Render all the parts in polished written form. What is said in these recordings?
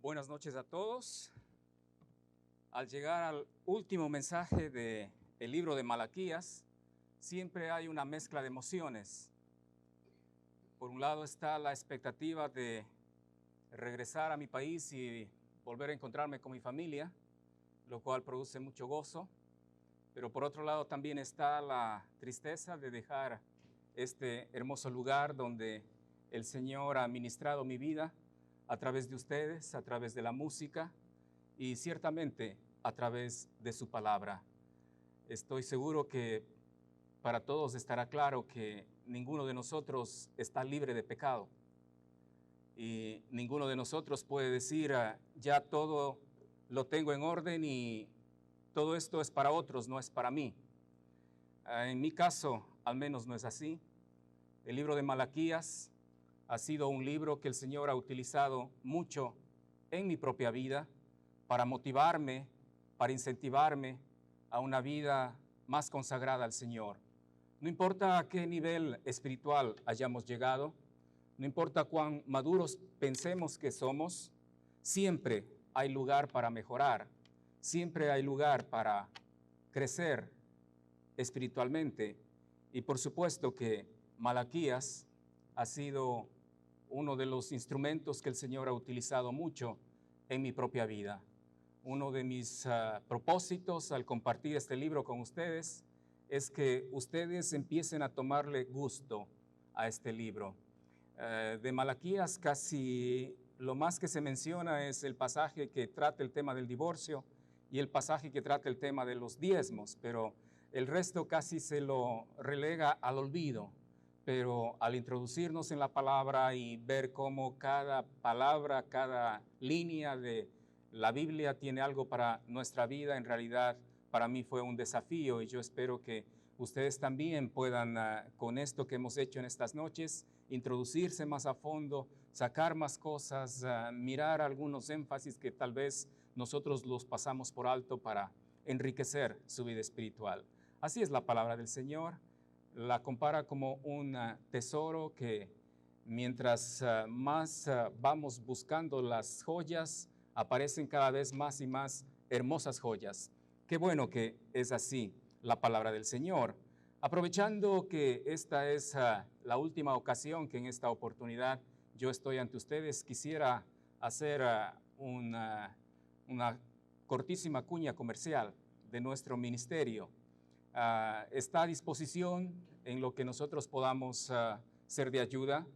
Buenas noches a todos. Al llegar al último mensaje del libro de Malaquías, siempre hay una mezcla de emociones. Por un lado está la expectativa de regresar a mi país y volver a encontrarme con mi familia, lo cual produce mucho gozo. Pero por otro lado también está la tristeza de dejar este hermoso lugar donde el Señor ha ministrado mi vida a través de ustedes, a través de la música y ciertamente a través de su palabra. Estoy seguro que para todos estará claro que ninguno de nosotros está libre de pecado y ninguno de nosotros puede decir ya todo lo tengo en orden y todo esto es para otros, no es para mí. En mi caso, al menos no es así. El libro de Malaquías ha sido un libro que el Señor ha utilizado mucho en mi propia vida para motivarme, para incentivarme a una vida más consagrada al Señor. No importa a qué nivel espiritual hayamos llegado, no importa cuán maduros pensemos que somos, siempre hay lugar para mejorar, siempre hay lugar para crecer espiritualmente. Y por supuesto que Malaquías ha sido uno de los instrumentos que el Señor ha utilizado mucho en mi propia vida. Uno de mis propósitos al compartir este libro con ustedes es que ustedes empiecen a tomarle gusto a este libro. De Malaquías casi lo más que se menciona es el pasaje que trata el tema del divorcio y el pasaje que trata el tema de los diezmos, pero el resto casi se lo relega al olvido. Pero al introducirnos en la palabra y ver cómo cada palabra, cada línea de la Biblia tiene algo para nuestra vida, en realidad para mí fue un desafío y yo espero que ustedes también puedan, con esto que hemos hecho en estas noches, introducirse más a fondo, sacar más cosas, mirar algunos énfasis que tal vez nosotros los pasamos por alto para enriquecer su vida espiritual. Así es la palabra del Señor. La compara como un tesoro que mientras más vamos buscando las joyas, aparecen cada vez más y más hermosas joyas. Qué bueno que es así la palabra del Señor. Aprovechando que esta es la última ocasión que en esta oportunidad yo estoy ante ustedes, quisiera hacer una cortísima cuña comercial de nuestro ministerio. Está a disposición en lo que nosotros podamos ser de ayuda.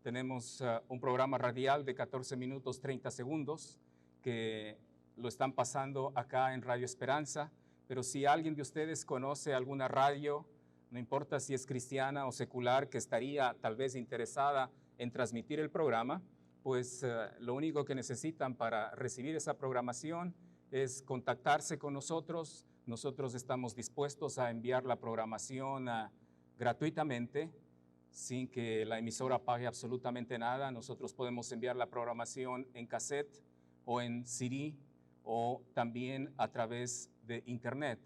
Tenemos un programa radial de 14 minutos 30 segundos que lo están pasando acá en Radio Esperanza, pero si alguien de ustedes conoce alguna radio, no importa si es cristiana o secular, que estaría tal vez interesada en transmitir el programa, pues lo único que necesitan para recibir esa programación es contactarse con nosotros. Nosotros estamos dispuestos a enviar la programación gratuitamente, sin que la emisora pague absolutamente nada. Nosotros podemos enviar la programación en cassette o en CD o también a través de internet.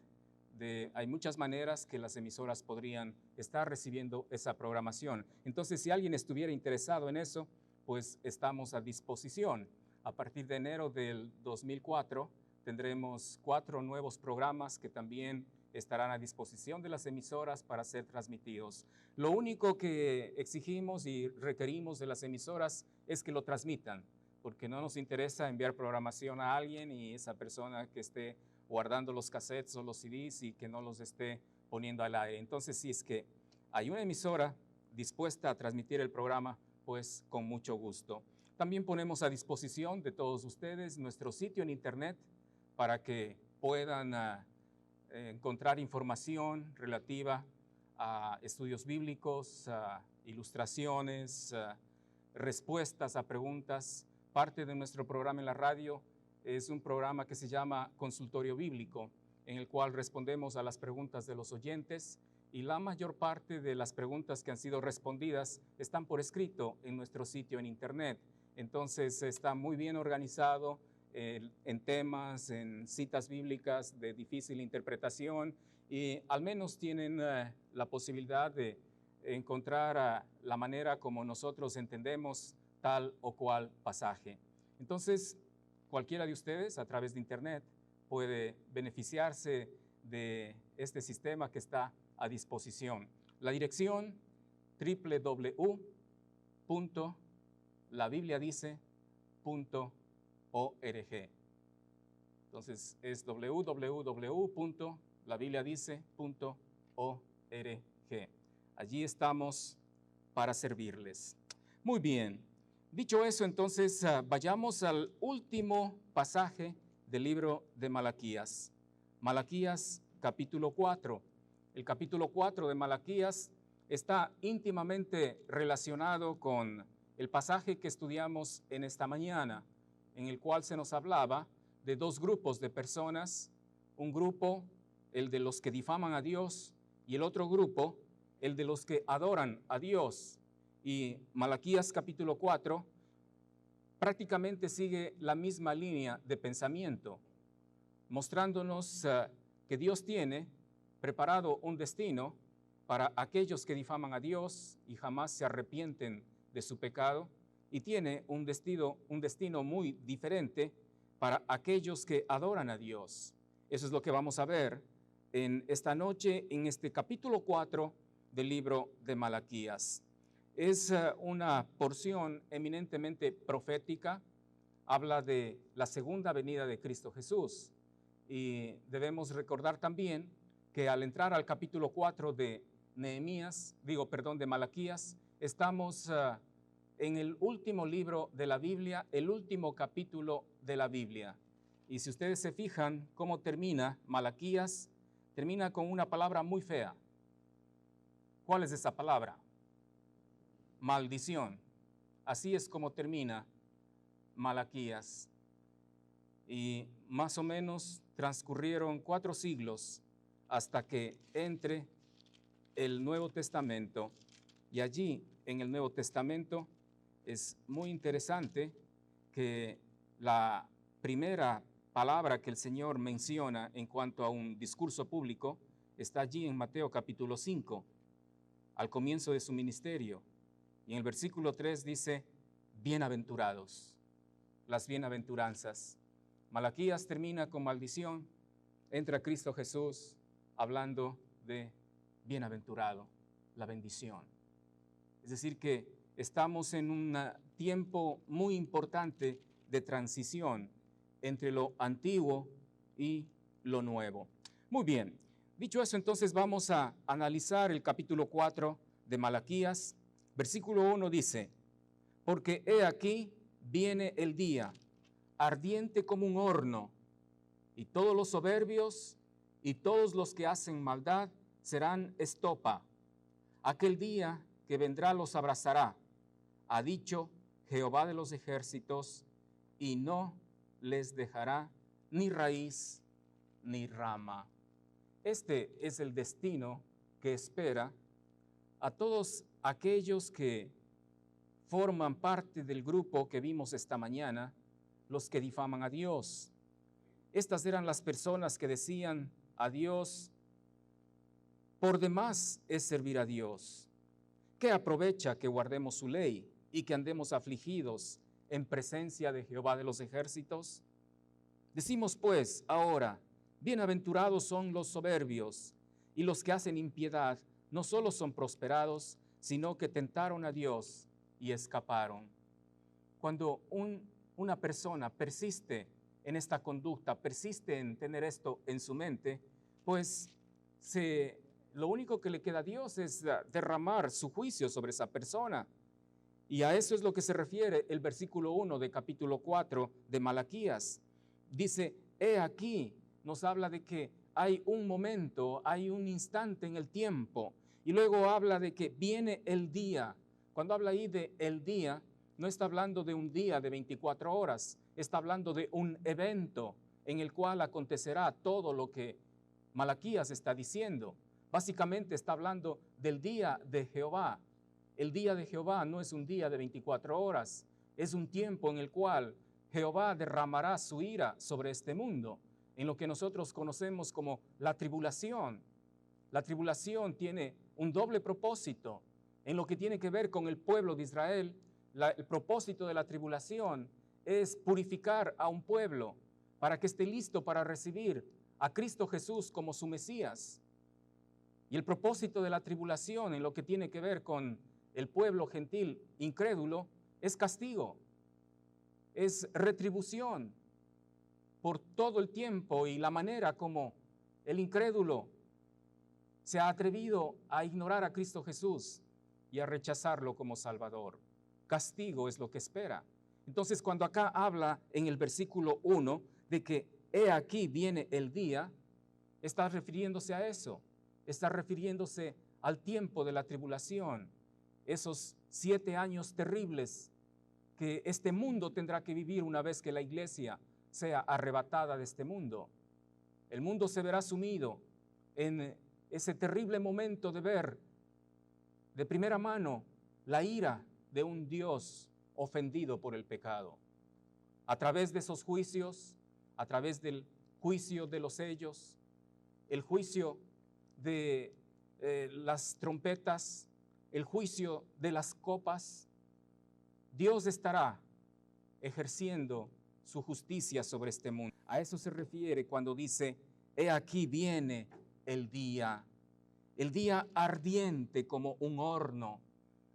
Hay muchas maneras que las emisoras podrían estar recibiendo esa programación. Entonces, si alguien estuviera interesado en eso, pues estamos a disposición. A partir de enero del 2004, tendremos 4 nuevos programas que también estarán a disposición de las emisoras para ser transmitidos. Lo único que exigimos y requerimos de las emisoras es que lo transmitan, porque no nos interesa enviar programación a alguien y esa persona que esté guardando los cassettes o los CDs y que no los esté poniendo al aire. Entonces, si es que hay una emisora dispuesta a transmitir el programa, pues con mucho gusto. También ponemos a disposición de todos ustedes nuestro sitio en internet para que puedan encontrar información relativa a estudios bíblicos, a ilustraciones, respuestas a preguntas. Parte de nuestro programa en la radio es un programa que se llama Consultorio Bíblico, en el cual respondemos a las preguntas de los oyentes y la mayor parte de las preguntas que han sido respondidas están por escrito en nuestro sitio en internet. Entonces está muy bien organizado en temas, en citas bíblicas de difícil interpretación y al menos tienen la posibilidad de encontrar la manera como nosotros entendemos tal o cual pasaje. Entonces, cualquiera de ustedes a través de internet puede beneficiarse de este sistema que está a disposición. La dirección www.labibliadice.org. Entonces es www.labibliadice.org. Allí estamos para servirles. Muy bien. Dicho eso, entonces vayamos al último pasaje del libro de Malaquías. Malaquías capítulo 4. El capítulo 4 de Malaquías está íntimamente relacionado con el pasaje que estudiamos en esta mañana, en el cual se nos hablaba de dos grupos de personas, un grupo, el de los que difaman a Dios, y el otro grupo, el de los que adoran a Dios. Y Malaquías capítulo 4 prácticamente sigue la misma línea de pensamiento, mostrándonos que Dios tiene preparado un destino para aquellos que difaman a Dios y jamás se arrepienten de su pecado, y tiene un destino muy diferente para aquellos que adoran a Dios. Eso es lo que vamos a ver en esta noche, en este capítulo 4 del libro de Malaquías. Es una porción eminentemente profética, habla de la segunda venida de Cristo Jesús. Y debemos recordar también que al entrar al capítulo 4 de de Malaquías, estamos en el último libro de la Biblia, el último capítulo de la Biblia. Y si ustedes se fijan cómo termina Malaquías, termina con una palabra muy fea. ¿Cuál es esa palabra? Maldición. Así es como termina Malaquías. Y más o menos transcurrieron 4 siglos hasta que entre el Nuevo Testamento. Y allí en el Nuevo Testamento es muy interesante que la primera palabra que el Señor menciona en cuanto a un discurso público está allí en Mateo capítulo 5, al comienzo de su ministerio. Y en el versículo 3 dice, bienaventurados, las bienaventuranzas. Malaquías termina con maldición, entra Cristo Jesús hablando de bienaventurado, la bendición. Es decir que estamos en un tiempo muy importante de transición entre lo antiguo y lo nuevo. Muy bien, dicho eso, entonces vamos a analizar el capítulo 4 de Malaquías. Versículo 1 dice, porque he aquí viene el día, ardiente como un horno, y todos los soberbios y todos los que hacen maldad serán estopa. Aquel día que vendrá los abrazará, ha dicho Jehová de los ejércitos, y no les dejará ni raíz ni rama. Este es el destino que espera a todos aquellos que forman parte del grupo que vimos esta mañana, los que difaman a Dios. Estas eran las personas que decían a Dios, por demás es servir a Dios. ¿Qué aprovecha que guardemos su ley y que andemos afligidos en presencia de Jehová de los ejércitos? Decimos pues ahora, bienaventurados son los soberbios, y los que hacen impiedad no solo son prosperados, sino que tentaron a Dios y escaparon. Cuando una persona persiste en esta conducta, persiste en tener esto en su mente, pues lo único que le queda a Dios es derramar su juicio sobre esa persona. Y a eso es lo que se refiere el versículo 1 de capítulo 4 de Malaquías. Dice, he aquí, nos habla de que hay un momento, hay un instante en el tiempo, y luego habla de que viene el día. Cuando habla ahí de el día, no está hablando de un día de 24 horas, está hablando de un evento en el cual acontecerá todo lo que Malaquías está diciendo. Básicamente está hablando del día de Jehová. El día de Jehová no es un día de 24 horas, es un tiempo en el cual Jehová derramará su ira sobre este mundo, en lo que nosotros conocemos como la tribulación. La tribulación tiene un doble propósito. En lo que tiene que ver con el pueblo de Israel, el propósito de la tribulación es purificar a un pueblo para que esté listo para recibir a Cristo Jesús como su Mesías. Y el propósito de la tribulación en lo que tiene que ver con el pueblo gentil incrédulo es castigo, es retribución por todo el tiempo y la manera como el incrédulo se ha atrevido a ignorar a Cristo Jesús y a rechazarlo como Salvador. Castigo es lo que espera. Entonces, cuando acá habla en el versículo 1 de que he aquí viene el día, está refiriéndose a eso, está refiriéndose al tiempo de la tribulación, esos 7 años terribles que este mundo tendrá que vivir una vez que la iglesia sea arrebatada de este mundo. El mundo se verá sumido en ese terrible momento de ver de primera mano la ira de un Dios ofendido por el pecado. A través de esos juicios, a través del juicio de los sellos, el juicio de las trompetas, el juicio de las copas, Dios estará ejerciendo su justicia sobre este mundo. A eso se refiere cuando dice, he aquí viene el día ardiente como un horno.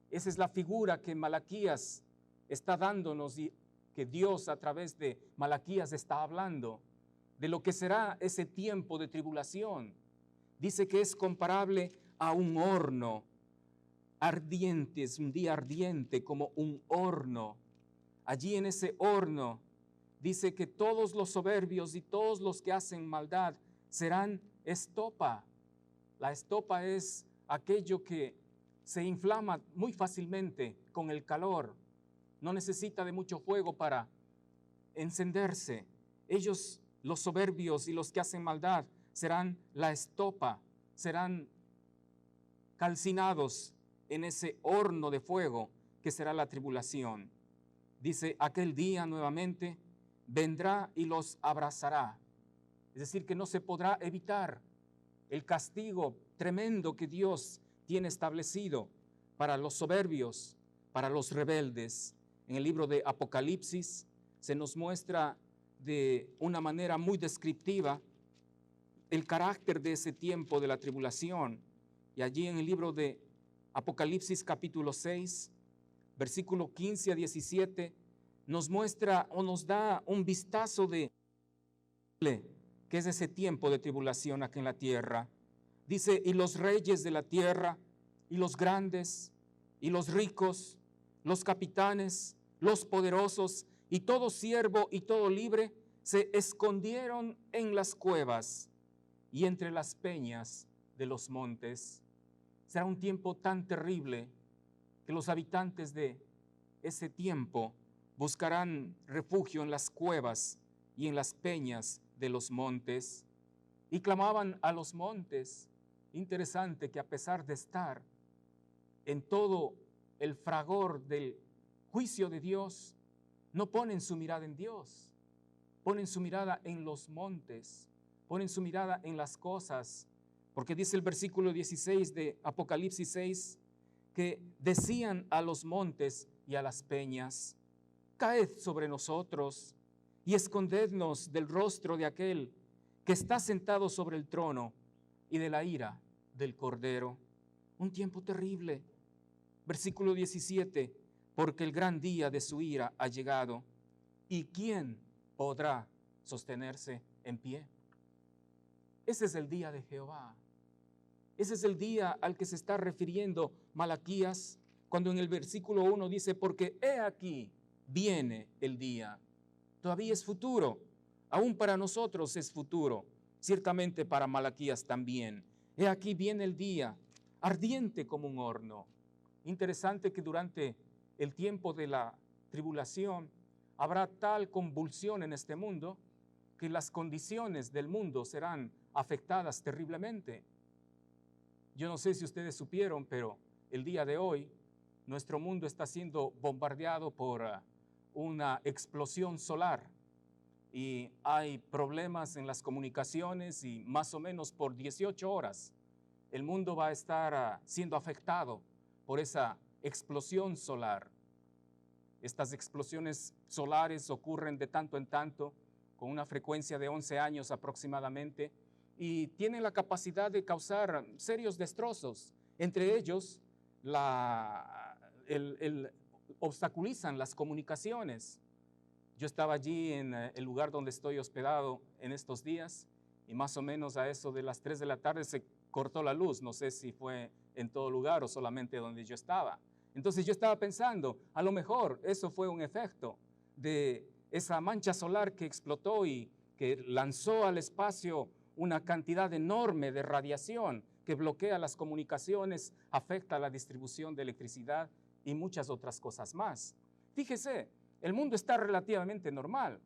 Esa es la figura que Malaquías está dándonos y que Dios a través de Malaquías está hablando de lo que será ese tiempo de tribulación. Dice que es comparable a un horno ardiente, es un día ardiente como un horno. Allí en ese horno dice que todos los soberbios y todos los que hacen maldad serán estopa. La estopa es aquello que se inflama muy fácilmente con el calor. No necesita de mucho fuego para encenderse. Ellos, los soberbios y los que hacen maldad, serán la estopa, serán calcinados en ese horno de fuego que será la tribulación. Dice, aquel día nuevamente vendrá y los abrazará. Es decir, que no se podrá evitar el castigo tremendo que Dios tiene establecido para los soberbios, para los rebeldes. En el libro de Apocalipsis se nos muestra de una manera muy descriptiva el carácter de ese tiempo de la tribulación. Y allí en el libro de Apocalipsis capítulo 6, versículo 15 a 17, nos muestra o nos da un vistazo de que es ese tiempo de tribulación aquí en la tierra. Dice, y los reyes de la tierra, y los grandes, y los ricos, los capitanes, los poderosos, y todo siervo y todo libre, se escondieron en las cuevas y entre las peñas de los montes. Será un tiempo tan terrible que los habitantes de ese tiempo buscarán refugio en las cuevas y en las peñas de los montes, y clamaban a los montes. Interesante que a pesar de estar en todo el fragor del juicio de Dios, no ponen su mirada en Dios, ponen su mirada en los montes, ponen su mirada en las cosas, porque dice el versículo 16 de Apocalipsis 6, que decían a los montes y a las peñas, caed sobre nosotros y escondednos del rostro de aquel que está sentado sobre el trono y de la ira del Cordero. Un tiempo terrible. Versículo 17, porque el gran día de su ira ha llegado, ¿y quién podrá sostenerse en pie? Ese es el día de Jehová. Ese es el día al que se está refiriendo Malaquías, cuando en el versículo 1 dice, porque he aquí viene el día. Todavía es futuro, aún para nosotros es futuro, ciertamente para Malaquías también. He aquí viene el día, ardiente como un horno. Interesante que durante el tiempo de la tribulación habrá tal convulsión en este mundo que las condiciones del mundo serán afectadas terriblemente. Yo no sé si ustedes supieron, pero el día de hoy nuestro mundo está siendo bombardeado por una explosión solar y hay problemas en las comunicaciones y más o menos por 18 horas el mundo va a estar siendo afectado por esa explosión solar. Estas explosiones solares ocurren de tanto en tanto, con una frecuencia de 11 años aproximadamente, y tienen la capacidad de causar serios destrozos. Entre ellos, obstaculizan las comunicaciones. Yo estaba allí en el lugar donde estoy hospedado en estos días, y más o menos a eso de las 3 de la tarde se cortó la luz. No sé si fue en todo lugar o solamente donde yo estaba. Entonces yo estaba pensando, a lo mejor eso fue un efecto de esa mancha solar que explotó y que lanzó al espacio una cantidad enorme de radiación que bloquea las comunicaciones, afecta la distribución de electricidad y muchas otras cosas más. Fíjese, el mundo está relativamente normal,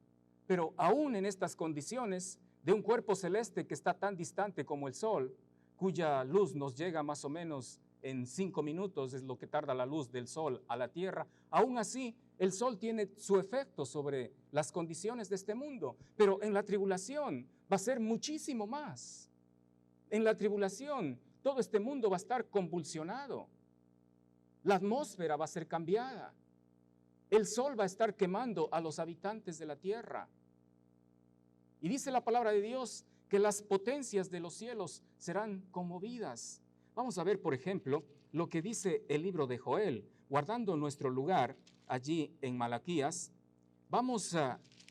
pero aún en estas condiciones de un cuerpo celeste que está tan distante como el Sol, cuya luz nos llega más o menos en 5 minutos, es lo que tarda la luz del Sol a la Tierra, aún así el Sol tiene su efecto sobre las condiciones de este mundo, pero en la tribulación va a ser muchísimo más. En la tribulación todo este mundo va a estar convulsionado, la atmósfera va a ser cambiada, el Sol va a estar quemando a los habitantes de la tierra. Y dice la palabra de Dios que las potencias de los cielos serán conmovidas. Vamos a ver, por ejemplo, lo que dice el libro de Joel, guardando nuestro lugar allí en Malaquías. Vamos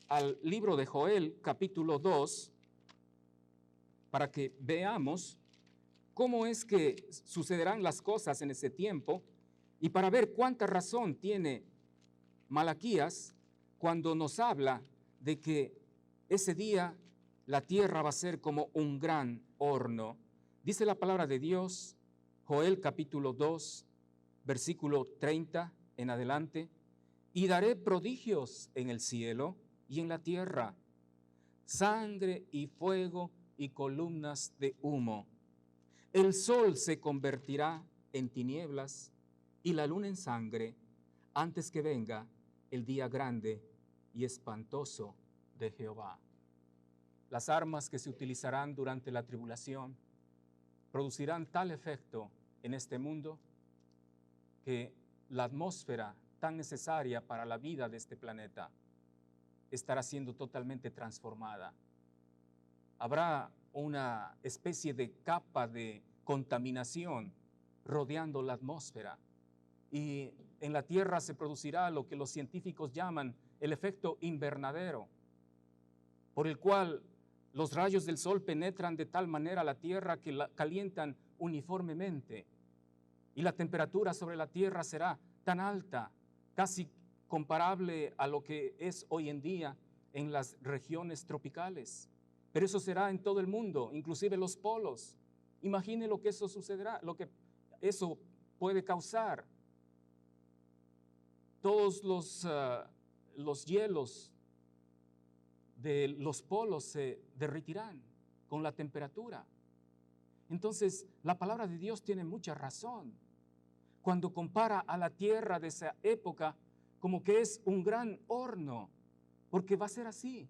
al libro de Joel, capítulo 2, para que veamos cómo es que sucederán las cosas en ese tiempo y para ver cuánta razón tiene Malaquías cuando nos habla de que ese día la tierra va a ser como un gran horno. Dice la palabra de Dios, Joel capítulo 2, versículo 30 en adelante, y daré prodigios en el cielo y en la tierra, sangre y fuego y columnas de humo. El sol se convertirá en tinieblas y la luna en sangre antes que venga el día grande y espantoso de Jehová. Las armas que se utilizarán durante la tribulación producirán tal efecto en este mundo que la atmósfera tan necesaria para la vida de este planeta estará siendo totalmente transformada. Habrá una especie de capa de contaminación rodeando la atmósfera y en la Tierra se producirá lo que los científicos llaman el efecto invernadero, por el cual los rayos del sol penetran de tal manera la Tierra que la calientan uniformemente y la temperatura sobre la Tierra será tan alta, casi comparable a lo que es hoy en día en las regiones tropicales. Pero eso será en todo el mundo, inclusive los polos. Imagine lo que eso sucederá, lo que eso puede causar. Todos los hielos de los polos se derretirán con la temperatura. Entonces, la palabra de Dios tiene mucha razón cuando compara a la tierra de esa época como que es un gran horno, porque va a ser así.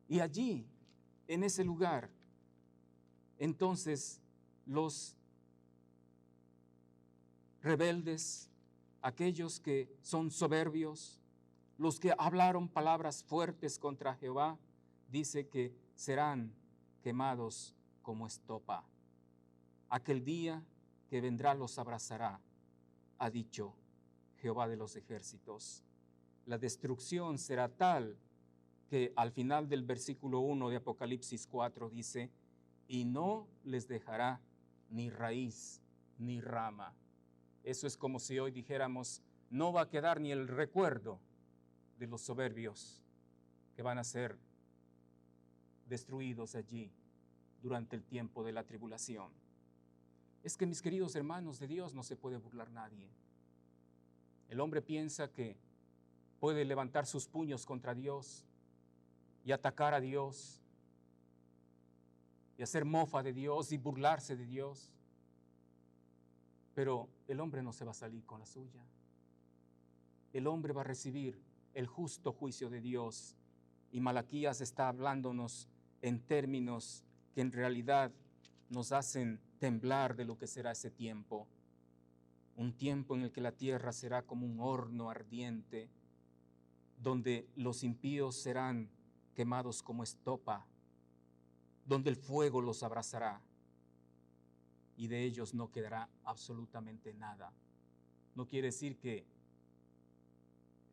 Y allí, en ese lugar, entonces los rebeldes, aquellos que son soberbios, los que hablaron palabras fuertes contra Jehová, dice que serán quemados como estopa. Aquel día que vendrá los abrazará, ha dicho Jehová de los ejércitos. La destrucción será tal que al final del versículo 1 de Apocalipsis 4 dice, y no les dejará ni raíz ni rama. Eso es como si hoy dijéramos, no va a quedar ni el recuerdo de los soberbios que van a ser destruidos allí durante el tiempo de la tribulación. Es que, mis queridos hermanos, de Dios no se puede burlar nadie. El hombre piensa que puede levantar sus puños contra Dios y atacar a Dios y hacer mofa de Dios y burlarse de Dios. Pero el hombre no se va a salir con la suya. El hombre va a recibir el justo juicio de Dios. Y Malaquías está hablándonos en términos que en realidad nos hacen temblar de lo que será ese tiempo. un tiempo en el que la tierra será como un horno ardiente, donde los impíos serán quemados como estopa, donde el fuego los abrazará y de ellos no quedará absolutamente nada. No quiere decir que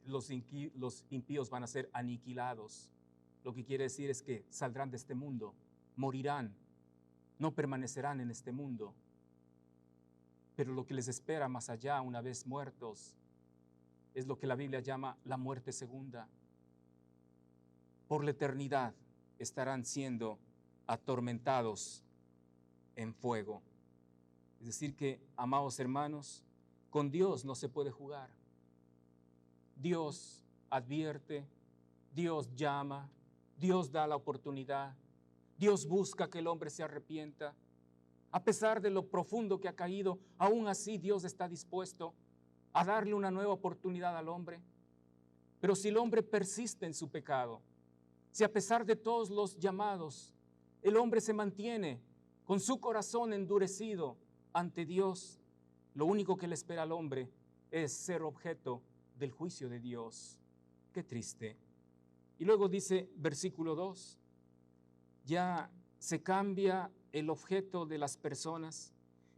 los impíos van a ser aniquilados. Lo que quiere decir es que saldrán de este mundo, morirán, no permanecerán en este mundo. Pero lo que les espera más allá, una vez muertos, es lo que la Biblia llama la muerte segunda. Por la eternidad estarán siendo atormentados en fuego. Es decir que, amados hermanos, con Dios no se puede jugar. Dios advierte, Dios llama, Dios da la oportunidad, Dios busca que el hombre se arrepienta. A pesar de lo profundo que ha caído, aún así Dios está dispuesto a darle una nueva oportunidad al hombre. Pero si el hombre persiste en su pecado, si a pesar de todos los llamados, el hombre se mantiene con su corazón endurecido ante Dios, lo único que le espera al hombre es ser objeto del juicio de Dios. Qué triste. Y luego dice, versículo 2, ya se cambia el objeto de las personas,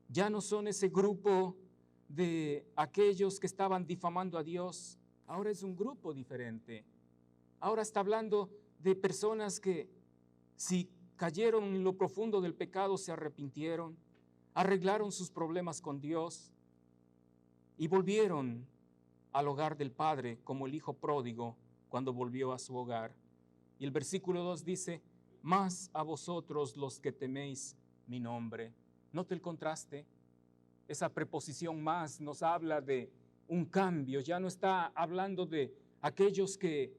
ya no son ese grupo de aquellos que estaban difamando a Dios, ahora es un grupo diferente. Ahora está hablando de personas que si cayeron en lo profundo del pecado se arrepintieron, arreglaron sus problemas con Dios y volvieron al hogar del Padre como el hijo pródigo cuando volvió a su hogar. Y el versículo 2 dice, más a vosotros los que teméis mi nombre. Note el contraste. Esa preposición más nos habla de un cambio. Ya no está hablando de aquellos que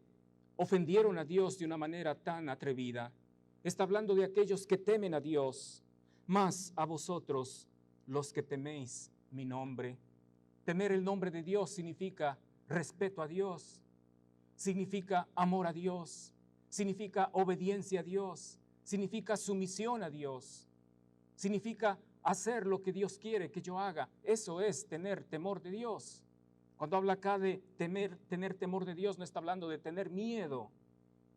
ofendieron a Dios de una manera tan atrevida. Está hablando de aquellos que temen a Dios. Más a vosotros los que teméis mi nombre. Temer el nombre de Dios significa respeto a Dios, significa amor a Dios, significa obediencia a Dios, significa sumisión a Dios, significa hacer lo que Dios quiere que yo haga. Eso es tener temor de Dios. Cuando habla acá de tener temor de Dios, no está hablando de tener miedo,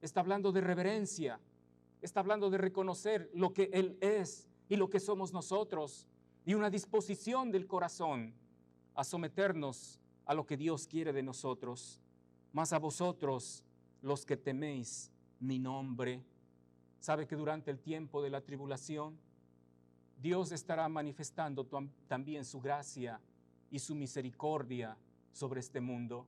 está hablando de reverencia, está hablando de reconocer lo que Él es y lo que somos nosotros, y una disposición del corazón a someternos a lo que Dios quiere de nosotros. Mas a vosotros, los que teméis mi nombre. ¿Sabe que durante el tiempo de la tribulación, Dios estará manifestando también su gracia y su misericordia sobre este mundo?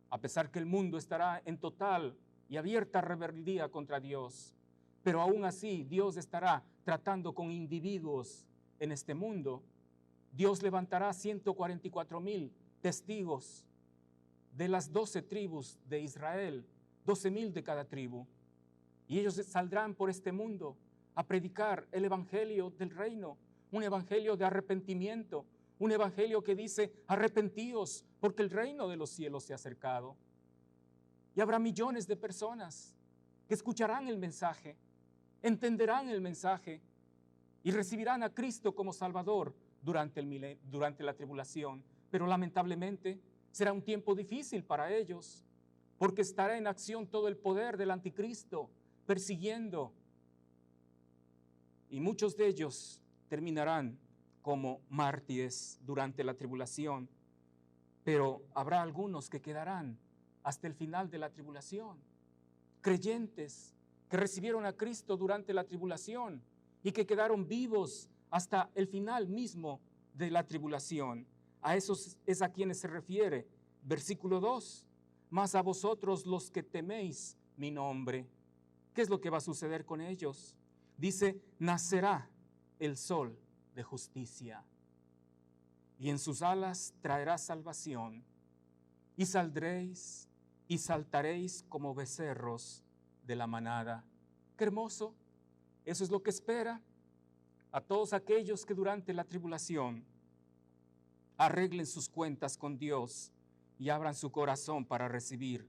A pesar que el mundo estará en total y abierta rebeldía contra Dios, pero aún así Dios estará tratando con individuos en este mundo. Dios levantará 144,000 testigos de las 12 tribus de Israel, 12,000 de cada tribu. Y ellos saldrán por este mundo a predicar el evangelio del reino, un evangelio de arrepentimiento, un evangelio que dice, arrepentíos porque el reino de los cielos se ha acercado. Y habrá millones de personas que escucharán el mensaje, entenderán el mensaje y recibirán a Cristo como Salvador durante la tribulación. Pero lamentablemente será un tiempo difícil para ellos, porque estará en acción todo el poder del anticristo, persiguiendo. Y muchos de ellos terminarán como mártires durante la tribulación. Pero habrá algunos que quedarán hasta el final de la tribulación. Creyentes que recibieron a Cristo durante la tribulación y que quedaron vivos hasta el final mismo de la tribulación. A esos es a quienes se refiere. Versículo 2, mas a vosotros los que teméis mi nombre. ¿Qué es lo que va a suceder con ellos? Dice, nacerá el sol de justicia y en sus alas traerá salvación y saldréis y saltaréis como becerros de la manada. Qué hermoso. Eso es lo que espera a todos aquellos que durante la tribulación arreglen sus cuentas con Dios y abran su corazón para recibir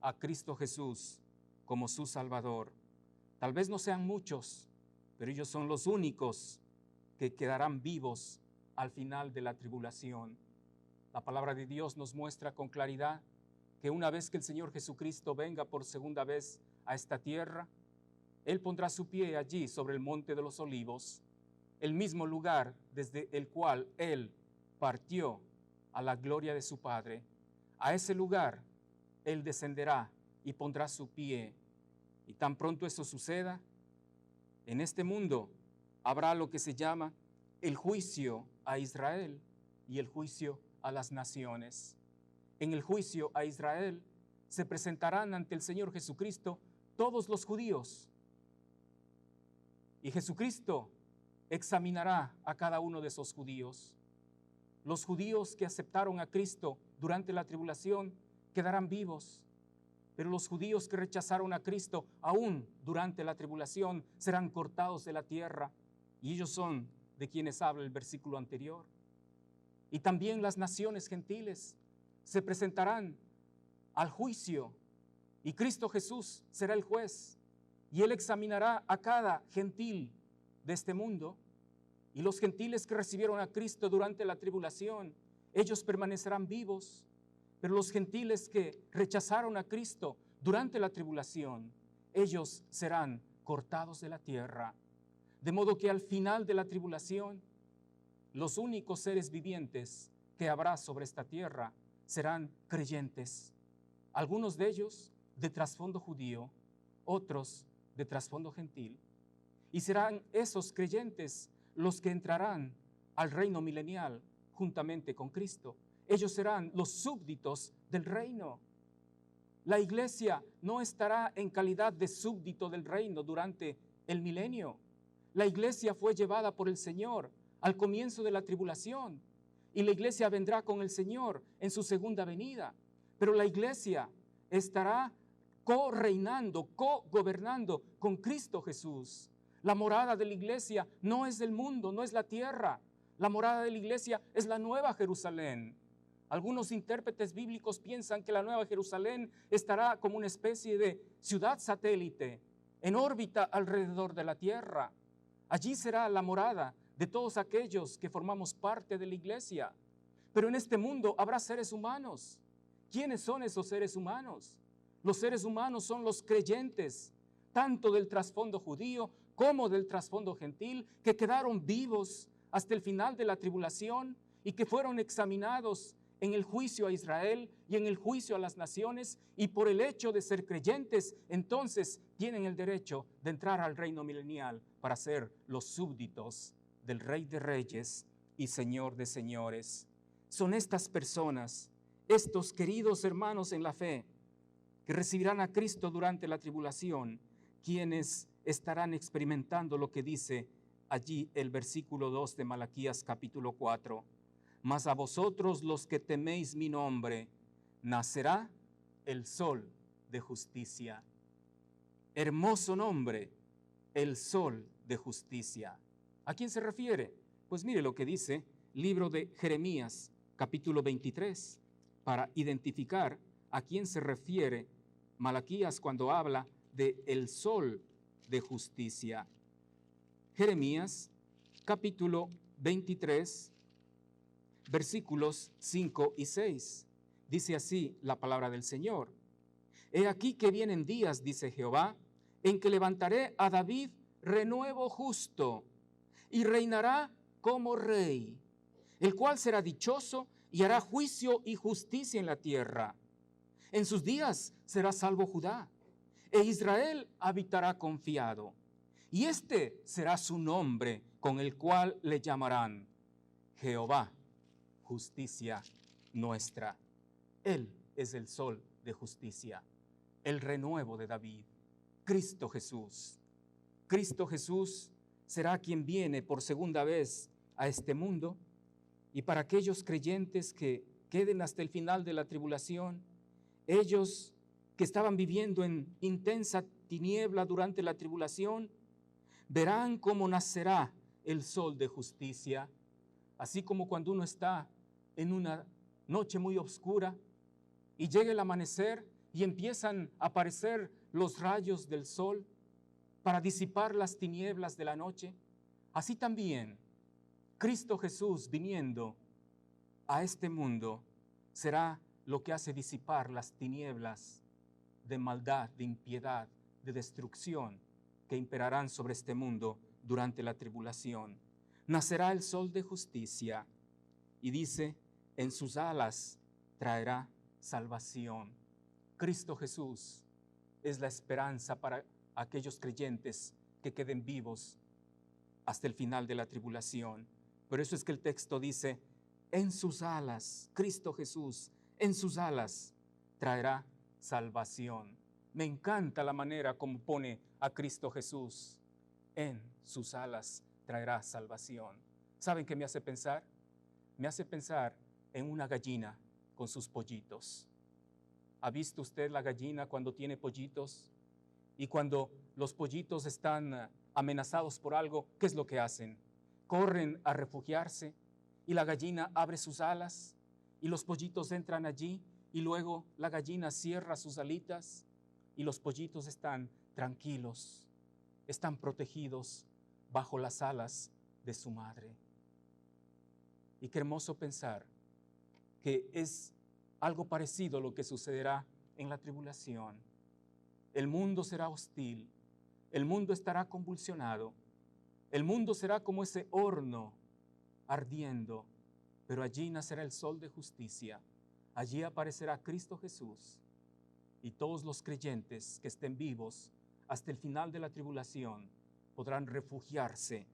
a Cristo Jesús como su Salvador. Tal vez no sean muchos, pero ellos son los únicos que quedarán vivos al final de la tribulación. La palabra de Dios nos muestra con claridad que una vez que el Señor Jesucristo venga por segunda vez a esta tierra, Él pondrá su pie allí sobre el monte de los olivos, el mismo lugar desde el cual Él partió a la gloria de su Padre. A ese lugar Él descenderá y pondrá su pie. Y tan pronto eso suceda, en este mundo habrá lo que se llama el juicio a Israel y el juicio a las naciones. En el juicio a Israel se presentarán ante el Señor Jesucristo todos los judíos. Y Jesucristo examinará a cada uno de esos judíos. Los judíos que aceptaron a Cristo durante la tribulación quedarán vivos, pero los judíos que rechazaron a Cristo aún durante la tribulación serán cortados de la tierra, y ellos son de quienes habla el versículo anterior. Y también las naciones gentiles se presentarán al juicio, y Cristo Jesús será el juez, y Él examinará a cada gentil de este mundo. Y los gentiles que recibieron a Cristo durante la tribulación, ellos permanecerán vivos, pero los gentiles que rechazaron a Cristo durante la tribulación, ellos serán cortados de la tierra. De modo que al final de la tribulación, los únicos seres vivientes que habrá sobre esta tierra serán creyentes. Algunos de ellos de trasfondo judío, otros de trasfondo gentil. Y serán esos creyentes los que entrarán al reino milenial juntamente con Cristo. Ellos serán los súbditos del reino. La iglesia no estará en calidad de súbdito del reino durante el milenio. La iglesia fue llevada por el Señor al comienzo de la tribulación, y la iglesia vendrá con el Señor en su segunda venida. Pero la iglesia estará co-reinando, co-gobernando con Cristo Jesús. La morada de la iglesia no es del mundo, no es la tierra. La morada de la iglesia es la Nueva Jerusalén. Algunos intérpretes bíblicos piensan que la Nueva Jerusalén estará como una especie de ciudad satélite en órbita alrededor de la tierra. Allí será la morada de todos aquellos que formamos parte de la iglesia. Pero en este mundo habrá seres humanos. ¿Quiénes son esos seres humanos? Los seres humanos son los creyentes, tanto del trasfondo judío como del trasfondo gentil, que quedaron vivos hasta el final de la tribulación y que fueron examinados en el juicio a Israel y en el juicio a las naciones, y por el hecho de ser creyentes, entonces tienen el derecho de entrar al reino milenial para ser los súbditos del Rey de Reyes y Señor de Señores. Son estas personas, estos queridos hermanos en la fe, que recibirán a Cristo durante la tribulación, quienes estarán experimentando lo que dice allí el versículo 2 de Malaquías capítulo 4. Mas a vosotros los que teméis mi nombre, nacerá el sol de justicia. Hermoso nombre, el sol de justicia. ¿A quién se refiere? Pues mire lo que dice libro de Jeremías capítulo 23, para identificar a quién se refiere Malaquías cuando habla de el sol de justicia. Jeremías capítulo 23, versículos 5 y 6. Dice así la palabra del Señor. He aquí que vienen días, dice Jehová, en que levantaré a David renuevo justo, y reinará como rey, el cual será dichoso y hará juicio y justicia en la tierra. En sus días será salvo Judá, e Israel habitará confiado. Y este será su nombre, con el cual le llamarán Jehová, justicia nuestra. Él es el sol de justicia, el renuevo de David, Cristo Jesús. Cristo Jesús será quien viene por segunda vez a este mundo, y para aquellos creyentes que queden hasta el final de la tribulación, ellos que estaban viviendo en intensa tiniebla durante la tribulación, verán cómo nacerá el sol de justicia, así como cuando uno está en una noche muy oscura y llega el amanecer y empiezan a aparecer los rayos del sol para disipar las tinieblas de la noche. Así también Cristo Jesús viniendo a este mundo será lo que hace disipar las tinieblas de maldad, de impiedad, de destrucción que imperarán sobre este mundo durante la tribulación. Nacerá el sol de justicia y dice, en sus alas traerá salvación. Cristo Jesús es la esperanza para aquellos creyentes que queden vivos hasta el final de la tribulación. Por eso es que el texto dice, en sus alas, Cristo Jesús, en sus alas traerá salvación. Me encanta la manera como pone a Cristo Jesús. En sus alas traerá salvación. ¿Saben qué me hace pensar? Me hace pensar en una gallina con sus pollitos. ¿Ha visto usted la gallina cuando tiene pollitos? Y cuando los pollitos están amenazados por algo, ¿qué es lo que hacen? Corren a refugiarse y la gallina abre sus alas y los pollitos entran allí y luego la gallina cierra sus alitas y los pollitos están tranquilos, están protegidos bajo las alas de su madre. Y qué hermoso pensar que es algo parecido a lo que sucederá en la tribulación. El mundo será hostil, el mundo estará convulsionado, el mundo será como ese horno ardiendo, pero allí nacerá el sol de justicia, allí aparecerá Cristo Jesús y todos los creyentes que estén vivos hasta el final de la tribulación podrán refugiarse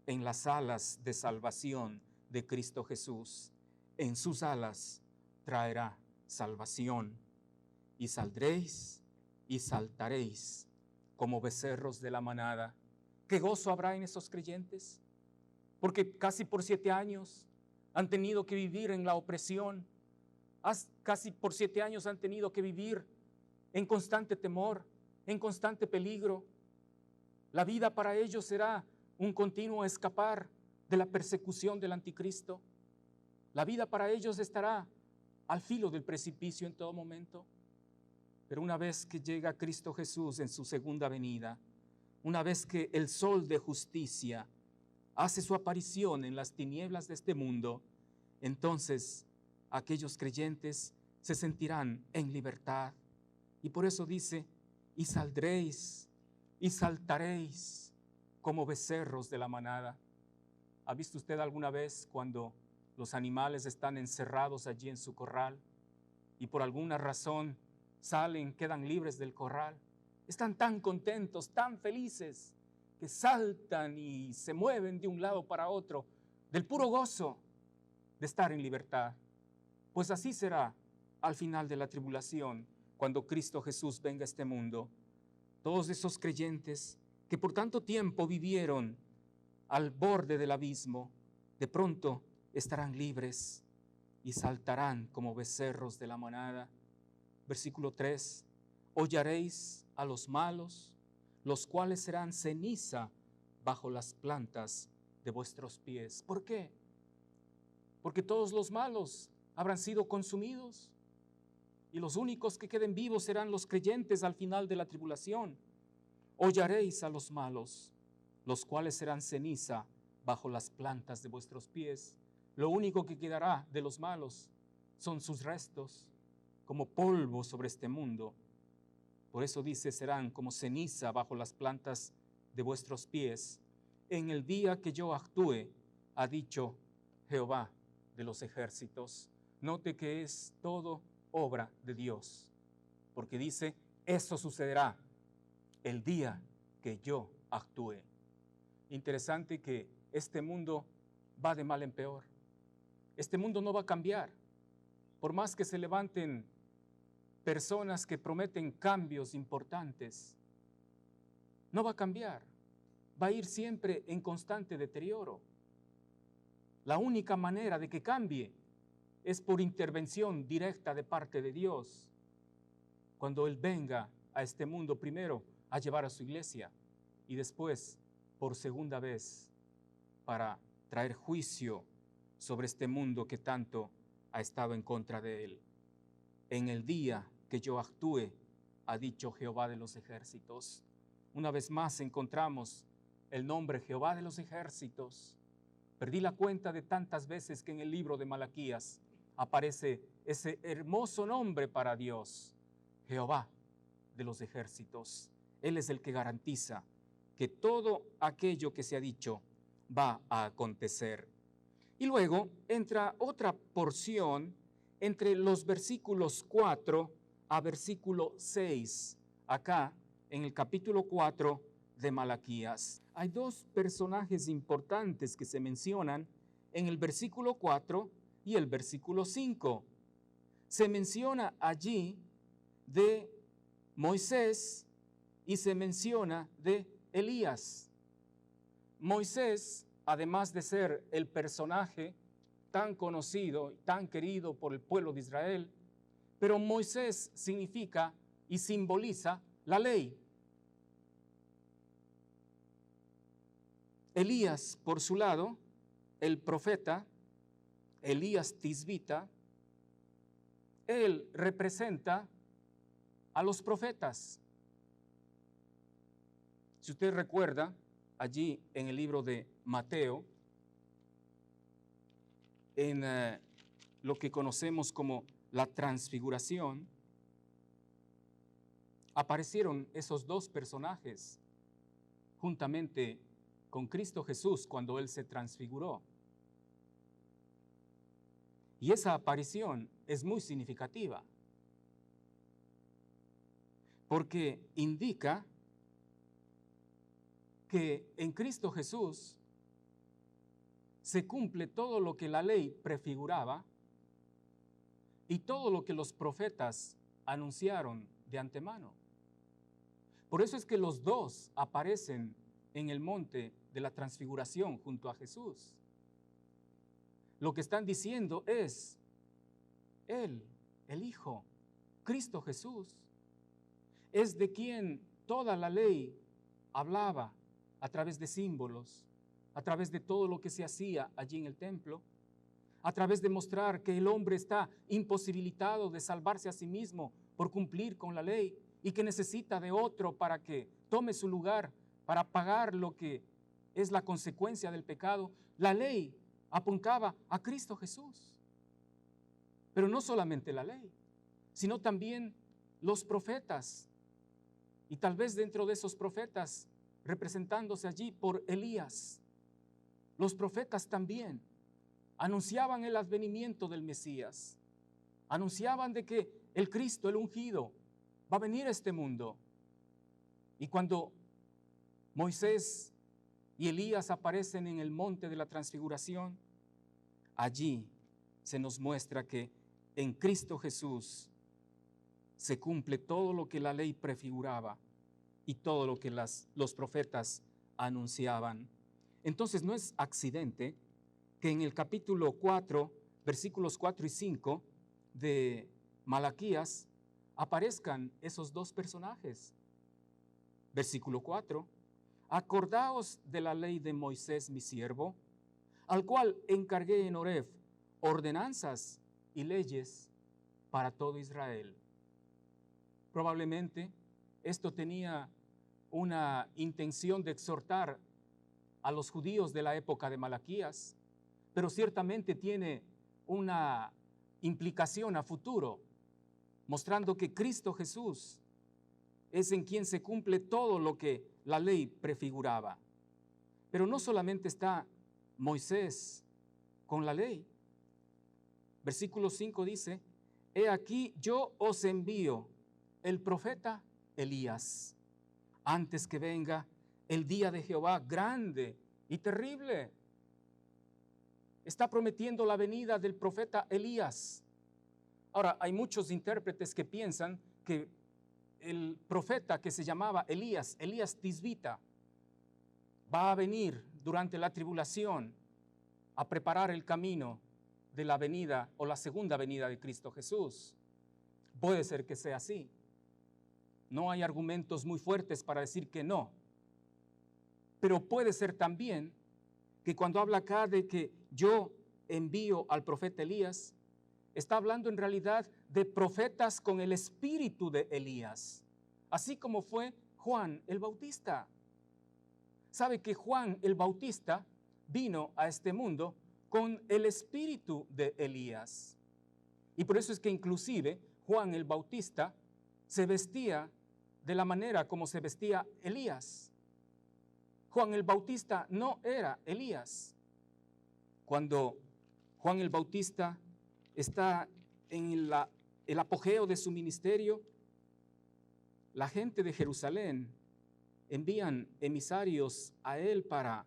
en las alas de salvación de Cristo Jesús. En sus alas traerá salvación y saldréis y saltaréis como becerros de la manada. ¿Qué gozo habrá en esos creyentes? Porque casi por 7 años han tenido que vivir en la opresión, casi por 7 años han tenido que vivir en constante temor, en constante peligro. La vida para ellos será un continuo escapar de la persecución del anticristo. La vida para ellos estará al filo del precipicio en todo momento. Pero una vez que llega Cristo Jesús en su segunda venida, una vez que el sol de justicia hace su aparición en las tinieblas de este mundo, entonces aquellos creyentes se sentirán en libertad. Y por eso dice, y saldréis y saltaréis como becerros de la manada. ¿Ha visto usted alguna vez cuando los animales están encerrados allí en su corral y por alguna razón salen, quedan libres del corral? Están tan contentos, tan felices, que saltan y se mueven de un lado para otro, del puro gozo de estar en libertad. Pues así será al final de la tribulación, cuando Cristo Jesús venga a este mundo. Todos esos creyentes que por tanto tiempo vivieron al borde del abismo, de pronto estarán libres y saltarán como becerros de la manada. Versículo 3, hollaréis a los malos, los cuales serán ceniza bajo las plantas de vuestros pies. ¿Por qué? Porque todos los malos habrán sido consumidos y los únicos que queden vivos serán los creyentes al final de la tribulación. Hollaréis a los malos, los cuales serán ceniza bajo las plantas de vuestros pies. Lo único que quedará de los malos son sus restos, como polvo sobre este mundo. Por eso dice, serán como ceniza bajo las plantas de vuestros pies. En el día que yo actúe, ha dicho Jehová de los ejércitos. Note que es todo obra de Dios, porque dice, eso sucederá el día que yo actúe. Interesante que este mundo va de mal en peor. Este mundo no va a cambiar. Por más que se levanten personas que prometen cambios importantes, no va a cambiar. Va a ir siempre en constante deterioro. La única manera de que cambie es por intervención directa de parte de Dios. Cuando Él venga a este mundo primero a llevar a su iglesia y después por segunda vez para traer juicio sobre este mundo que tanto ha estado en contra de Él. En el día que yo actúe, ha dicho Jehová de los ejércitos. Una vez más encontramos el nombre Jehová de los ejércitos. Perdí la cuenta de tantas veces que en el libro de Malaquías aparece ese hermoso nombre para Dios, Jehová de los ejércitos. Él es el que garantiza que todo aquello que se ha dicho va a acontecer. Y luego entra otra porción entre los versículos 4 a versículo 6, acá en el capítulo 4 de Malaquías. Hay dos personajes importantes que se mencionan en el versículo 4 y el versículo 5. Se menciona allí de Moisés y se menciona de Elías. Moisés, además de ser el personaje tan conocido y tan querido por el pueblo de Israel, pero Moisés significa y simboliza la ley. Elías, por su lado, el profeta, Elías Tisbita, él representa a los profetas. Si usted recuerda, allí en el libro de Mateo, en lo que conocemos como la transfiguración, aparecieron esos dos personajes juntamente con Cristo Jesús cuando Él se transfiguró. Y esa aparición es muy significativa, porque indica que en Cristo Jesús se cumple todo lo que la ley prefiguraba y todo lo que los profetas anunciaron de antemano. Por eso es que los dos aparecen en el monte de la transfiguración junto a Jesús. Lo que están diciendo es, Él, el Hijo, Cristo Jesús, es de quien toda la ley hablaba a través de símbolos, a través de todo lo que se hacía allí en el templo, a través de mostrar que el hombre está imposibilitado de salvarse a sí mismo por cumplir con la ley y que necesita de otro para que tome su lugar, para pagar lo que es la consecuencia del pecado. La ley apuntaba a Cristo Jesús. Pero no solamente la ley, sino también los profetas. Y tal vez dentro de esos profetas, representándose allí por Elías, los profetas también anunciaban el advenimiento del Mesías, anunciaban de que el Cristo, el ungido, va a venir a este mundo. Y cuando Moisés y Elías aparecen en el monte de la transfiguración, allí se nos muestra que en Cristo Jesús se cumple todo lo que la ley prefiguraba y todo lo que los profetas anunciaban. Entonces no es accidente que en el capítulo 4, versículos 4 y 5 de Malaquías aparezcan esos dos personajes. Versículo 4, acordaos de la ley de Moisés mi siervo, al cual encargué en Horeb ordenanzas y leyes para todo Israel. Probablemente esto tenía una intención de exhortar a los judíos de la época de Malaquías, pero ciertamente tiene una implicación a futuro, mostrando que Cristo Jesús es en quien se cumple todo lo que la ley prefiguraba. Pero no solamente está Moisés con la ley. Versículo 5 dice, he aquí yo os envío el profeta Elías, antes que venga el día de Jehová grande y terrible. Está prometiendo la venida del profeta Elías. Ahora, hay muchos intérpretes que piensan que el profeta que se llamaba Elías Tisbita, va a venir durante la tribulación a preparar el camino de la venida o la segunda venida de Cristo Jesús. Puede ser que sea así. No hay argumentos muy fuertes para decir que no. Pero puede ser también que cuando habla acá de que yo envío al profeta Elías, está hablando en realidad de profetas con el espíritu de Elías, así como fue Juan el Bautista. Sabe que Juan el Bautista vino a este mundo con el espíritu de Elías. Y por eso es que inclusive Juan el Bautista se vestía de la manera como se vestía Elías. Juan el Bautista no era Elías. Cuando Juan el Bautista está en el apogeo de su ministerio, la gente de Jerusalén envían emisarios a él para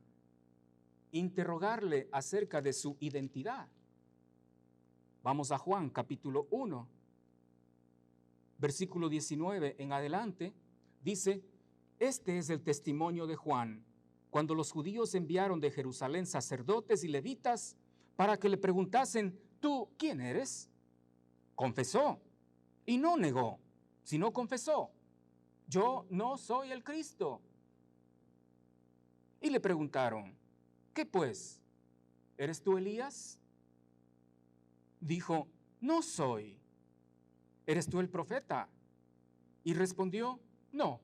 interrogarle acerca de su identidad. Vamos a Juan capítulo 1, versículo 19 en adelante, dice: este es el testimonio de Juan, cuando los judíos enviaron de Jerusalén sacerdotes y levitas para que le preguntasen: ¿tú quién eres? Confesó y no negó, sino confesó: yo no soy el Cristo. Y le preguntaron: ¿qué pues? ¿Eres tú Elías? Dijo: no soy. ¿Eres tú el profeta? Y respondió: no.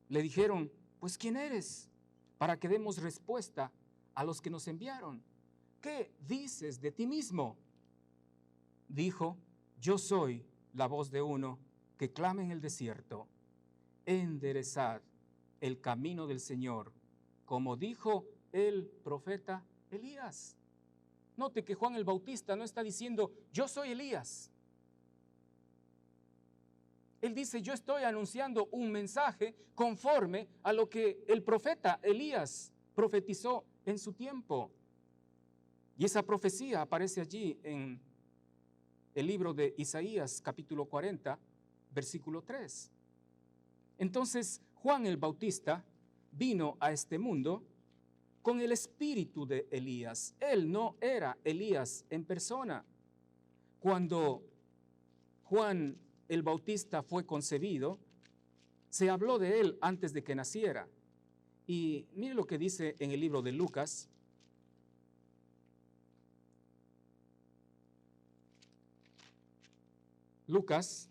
Le dijeron: pues ¿quién eres? Para que demos respuesta a los que nos enviaron. ¿Qué dices de ti mismo? Dijo: yo soy la voz de uno que clama en el desierto: enderezad el camino del Señor, como dijo el profeta Elías. Note que Juan el Bautista no está diciendo: yo soy Elías. Él dice: yo estoy anunciando un mensaje conforme a lo que el profeta Elías profetizó en su tiempo. Y esa profecía aparece allí en el libro de Isaías, capítulo 40, versículo 3. Entonces, Juan el Bautista vino a este mundo con el espíritu de Elías. Él no era Elías en persona. Cuando Juan el Bautista fue concebido, se habló de él antes de que naciera. Y mire lo que dice en el libro de Lucas. Lucas,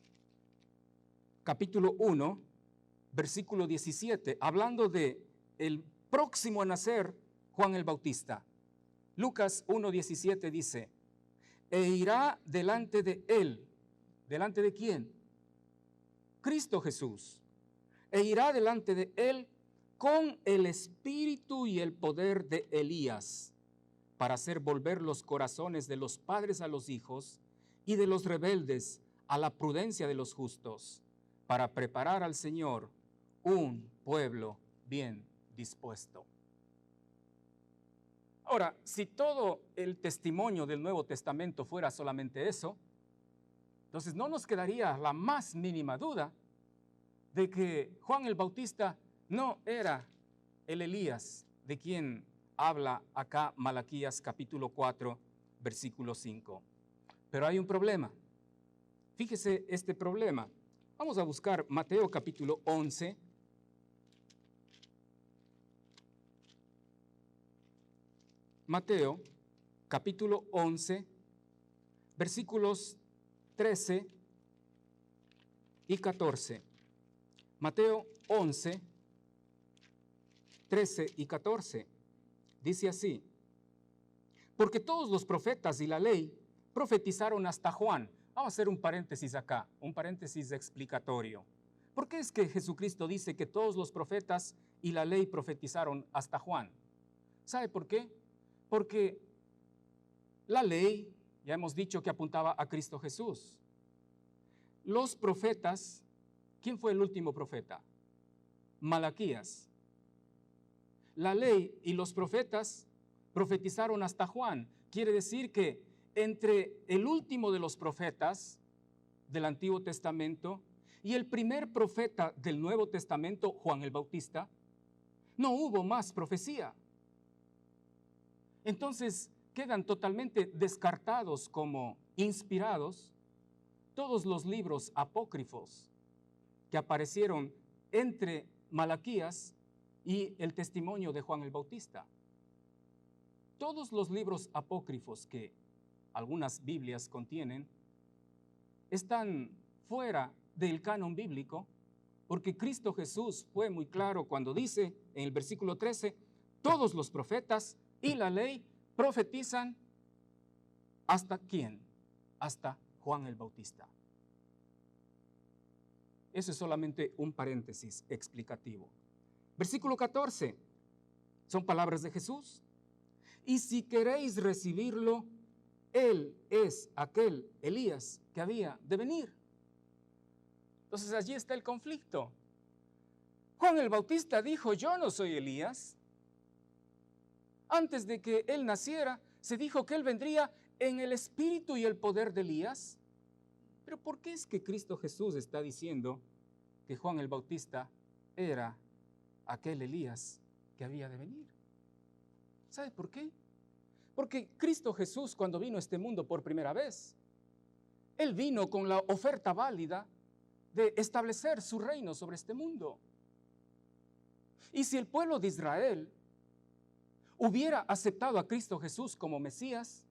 capítulo 1, versículo 17, hablando de el próximo a nacer Juan el Bautista. Lucas 1:17 dice: e irá delante de él. ¿Delante de quién? Cristo Jesús. E irá delante de él con el espíritu y el poder de Elías, para hacer volver los corazones de los padres a los hijos y de los rebeldes a la prudencia de los justos, para preparar al Señor un pueblo bien dispuesto. Ahora, si todo el testimonio del Nuevo Testamento fuera solamente eso, entonces no nos quedaría la más mínima duda de que Juan el Bautista no era el Elías de quien habla acá Malaquías capítulo 4, versículo 5. Pero hay un problema. Fíjese este problema. Vamos a buscar Mateo capítulo 11. Mateo capítulo 11, versículos 13 y 14. Mateo 11, 13 y 14. Dice así: porque todos los profetas y la ley profetizaron hasta Juan. Vamos a hacer un paréntesis acá, un paréntesis explicatorio. ¿Por qué es que Jesucristo dice que todos los profetas y la ley profetizaron hasta Juan? ¿Sabe por qué? Porque la ley, ya hemos dicho que apuntaba a Cristo Jesús. Los profetas, ¿quién fue el último profeta? Malaquías. La ley y los profetas profetizaron hasta Juan. Quiere decir que entre el último de los profetas del Antiguo Testamento y el primer profeta del Nuevo Testamento, Juan el Bautista, no hubo más profecía. Entonces quedan totalmente descartados como inspirados todos los libros apócrifos que aparecieron entre Malaquías y el testimonio de Juan el Bautista. Todos los libros apócrifos que algunas Biblias contienen están fuera del canon bíblico, porque Cristo Jesús fue muy claro cuando dice en el versículo 13: todos los profetas y la ley profetizan ¿hasta quién? Hasta Juan el Bautista. Eso es solamente un paréntesis explicativo. Versículo 14, son palabras de Jesús. Y si queréis recibirlo, Él es aquel Elías que había de venir. Entonces allí está el conflicto. Juan el Bautista dijo, yo no soy Elías. Antes de que él naciera, se dijo que él vendría en el espíritu y el poder de Elías. Pero ¿por qué es que Cristo Jesús está diciendo que Juan el Bautista era aquel Elías que había de venir? ¿Sabe por qué? Porque Cristo Jesús, cuando vino a este mundo por primera vez, Él vino con la oferta válida de establecer su reino sobre este mundo. Y si el pueblo de Israel hubiera aceptado a Cristo Jesús como Mesías,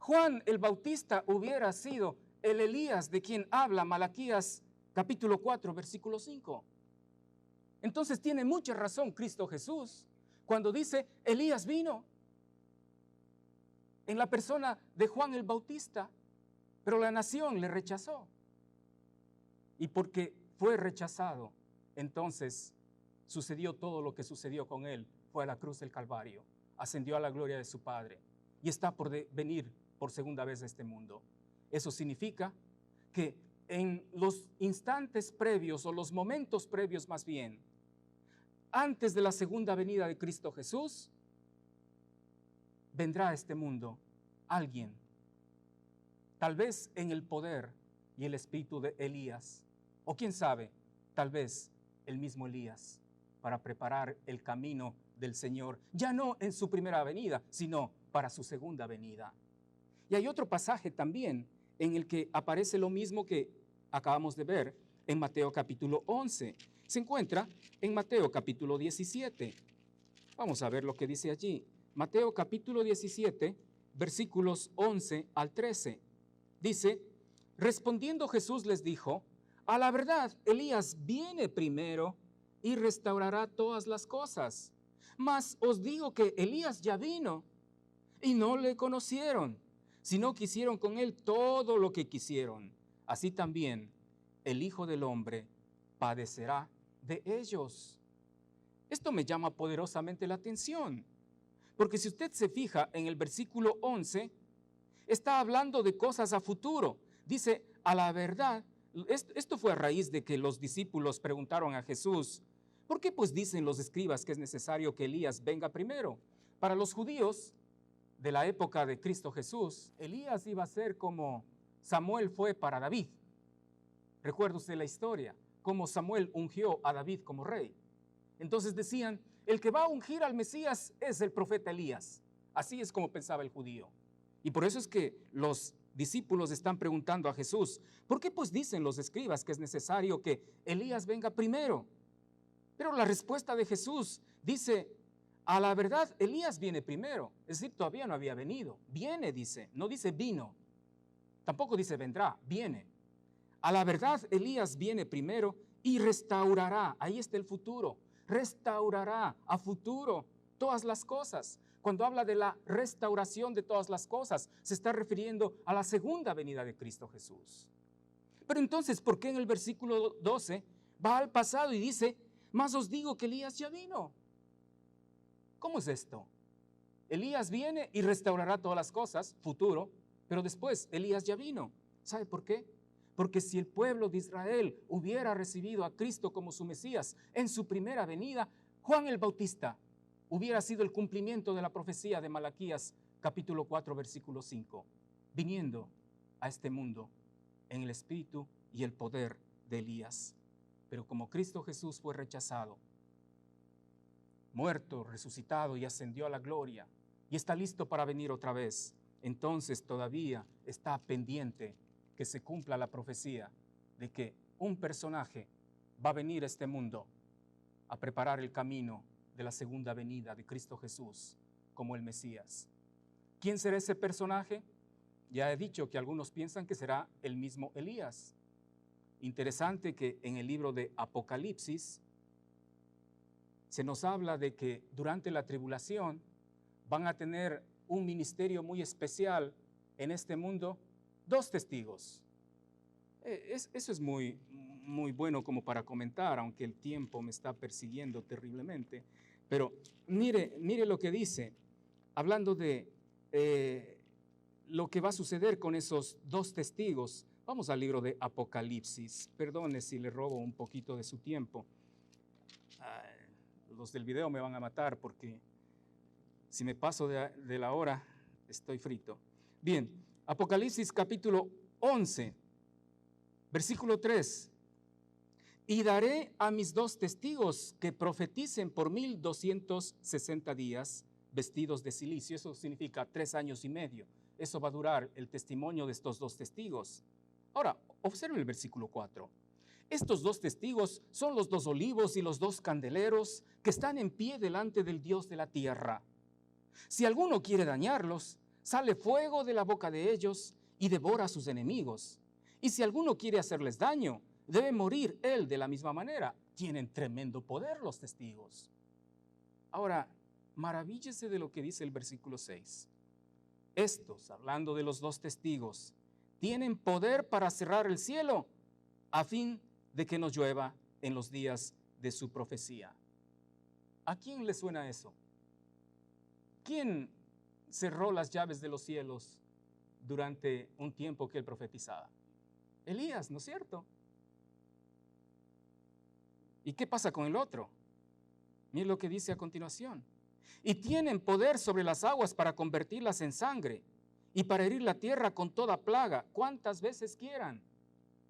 Juan el Bautista hubiera sido el Elías de quien habla Malaquías capítulo 4, versículo 5. Entonces tiene mucha razón Cristo Jesús cuando dice, Elías vino en la persona de Juan el Bautista, pero la nación le rechazó. Y porque fue rechazado, entonces sucedió todo lo que sucedió con él. Fue a la cruz del Calvario, ascendió a la gloria de su Padre y está por venir por segunda vez a este mundo. Eso significa que en los instantes previos, o los momentos previos más bien, antes de la segunda venida de Cristo Jesús, vendrá a este mundo alguien, tal vez en el poder y el espíritu de Elías, o quién sabe, tal vez el mismo Elías, para preparar el camino del Señor, ya no en su primera venida, sino para su segunda venida. Y hay otro pasaje también en el que aparece lo mismo que acabamos de ver en Mateo capítulo 11. Se encuentra en Mateo capítulo 17. Vamos a ver lo que dice allí. Mateo capítulo 17, versículos 11 al 13. Dice, respondiendo Jesús les dijo, a la verdad, Elías viene primero y restaurará todas las cosas. Mas os digo que Elías ya vino y no le conocieron, sino que hicieron con él todo lo que quisieron. Así también el Hijo del Hombre padecerá de ellos. Esto me llama poderosamente la atención, porque si usted se fija en el versículo 11, está hablando de cosas a futuro. Dice, a la verdad, esto fue a raíz de que los discípulos preguntaron a Jesús, ¿por qué pues dicen los escribas que es necesario que Elías venga primero? Para los judíos de la época de Cristo Jesús, Elías iba a ser como Samuel fue para David. Recuerda usted la historia, cómo Samuel ungió a David como rey. Entonces decían, el que va a ungir al Mesías es el profeta Elías. Así es como pensaba el judío. Y por eso es que los discípulos están preguntando a Jesús, ¿por qué pues dicen los escribas que es necesario que Elías venga primero? Pero la respuesta de Jesús dice, a la verdad, Elías viene primero. Es decir, todavía no había venido. Viene, dice, no dice vino. Tampoco dice vendrá, viene. A la verdad, Elías viene primero y restaurará. Ahí está el futuro. Restaurará a futuro todas las cosas. Cuando habla de la restauración de todas las cosas, se está refiriendo a la segunda venida de Cristo Jesús. Pero entonces, ¿por qué en el versículo 12 va al pasado y dice, mas os digo que Elías ya vino? ¿Cómo es esto? Elías viene y restaurará todas las cosas, futuro, pero después Elías ya vino. ¿Sabe por qué? Porque si el pueblo de Israel hubiera recibido a Cristo como su Mesías en su primera venida, Juan el Bautista hubiera sido el cumplimiento de la profecía de Malaquías capítulo 4, versículo 5, viniendo a este mundo en el espíritu y el poder de Elías. Pero como Cristo Jesús fue rechazado, muerto, resucitado y ascendió a la gloria y está listo para venir otra vez, entonces todavía está pendiente que se cumpla la profecía de que un personaje va a venir a este mundo a preparar el camino de la segunda venida de Cristo Jesús como el Mesías. ¿Quién será ese personaje? Ya he dicho que algunos piensan que será el mismo Elías. Interesante que en el libro de Apocalipsis se nos habla de que durante la tribulación van a tener un ministerio muy especial en este mundo 2 testigos. Eso es muy, muy bueno como para comentar, aunque el tiempo me está persiguiendo terriblemente. Pero mire lo que dice, hablando de lo que va a suceder con esos 2 testigos. Vamos al libro de Apocalipsis. Perdone si le robo un poquito de su tiempo. Los del video me van a matar porque si me paso de la hora, estoy frito. Bien, Apocalipsis capítulo 11, versículo 3. Y daré a mis 2 testigos que profeticen por 1260 días vestidos de cilicio. Eso significa 3 años y medio. Eso va a durar el testimonio de estos 2 testigos. Ahora, observe el versículo 4. Estos 2 testigos son los 2 olivos y los 2 candeleros que están en pie delante del Dios de la tierra. Si alguno quiere dañarlos, sale fuego de la boca de ellos y devora a sus enemigos. Y si alguno quiere hacerles daño, debe morir él de la misma manera. Tienen tremendo poder los testigos. Ahora, maravíllese de lo que dice el versículo 6. Estos, hablando de los 2 testigos, tienen poder para cerrar el cielo a fin de que no llueva en los días de su profecía. ¿A quién le suena eso? ¿Quién cerró las llaves de los cielos durante un tiempo que él profetizaba? Elías, ¿no es cierto? ¿Y qué pasa con el otro? Miren lo que dice a continuación. Y tienen poder sobre las aguas para convertirlas en sangre y para herir la tierra con toda plaga, cuantas veces quieran.